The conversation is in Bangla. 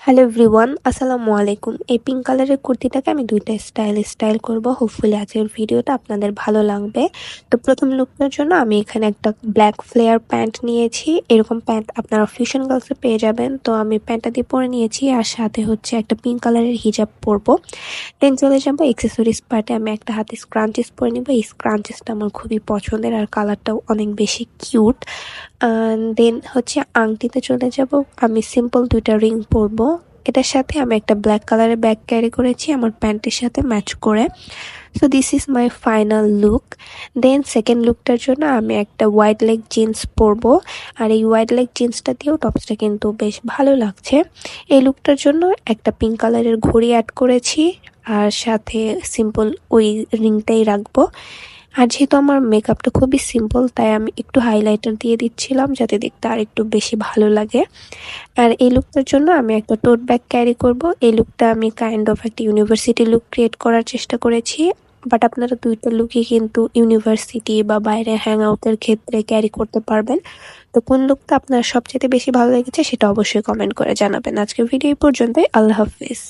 হ্যালো এভরিওয়ান, আসসালামু আলাইকুম। এই পিঙ্ক কালারের কুর্তিটাকে আমি দুইটা স্টাইল করব। হোপফুলি আজকের ভিডিওটা আপনাদের ভালো লাগবে। তো প্রথম লুকটার জন্য আমি এখানে একটা ব্ল্যাক ফ্লেয়ার প্যান্ট নিয়েছি। এরকম প্যান্ট আপনারা ফিউশন গার্লসে পেয়ে যাবেন। তো আমি প্যান্টটা দিয়ে পরে নিয়েছি, আর সাথে হচ্ছে একটা পিঙ্ক কালারের হিজাব পরবো। দেন চলে যাবো এক্সেসরিজ পার্টে। আমি একটা হাতে স্ক্রাঞ্চিস পরে নিবো। এই স্ক্রাঞ্চিসটা আমার খুবই পছন্দের, আর কালারটাও অনেক বেশি কিউট। দেন হচ্ছে আংটিতে চলে যাব। আমি সিম্পল দুইটা রিং পরবো। এটার সাথে আমি একটা ব্ল্যাক কালারের ব্যাগ ক্যারি করেছি আমার প্যান্টের সাথে ম্যাচ করে। So this is my final look. Then second লুকটার জন্য আমি একটা ওয়াইড লেগ জিন্স পরবো, আর এই ওয়াইড লেগ জিন্সটা দিয়েও টপসটা কিন্তু বেশ ভালো লাগছে। এই লুকটার জন্য একটা পিঙ্ক কালারের ঘড়ি অ্যাড করেছি, আর সাথে সিম্পল ওই রিংটাই রাখবো। আর যেহেতু আমার মেকআপটা খুবই সিম্পল, তাই আমি একটু হাইলাইটার দিয়ে দিচ্ছিলাম যাতে দেখতে আর একটু বেশি ভালো লাগে। আর এই লুকটার জন্য আমি একটা টোট ব্যাগ ক্যারি করব। এই লুকটা আমি কাইন্ড অফ একটা ইউনিভার্সিটি লুক ক্রিয়েট করার চেষ্টা করেছি। বাট আপনারা দুইটা লুকই কিন্তু ইউনিভার্সিটি বা বাইরে হ্যাং আউটের ক্ষেত্রে ক্যারি করতে পারবেন। তো কোন লুকটা আপনার সবচেয়ে বেশি ভালো লেগেছে সেটা অবশ্যই কমেন্ট করে জানাবেন। আজকের ভিডিও এই পর্যন্তই। আল্লাহ হাফিজ।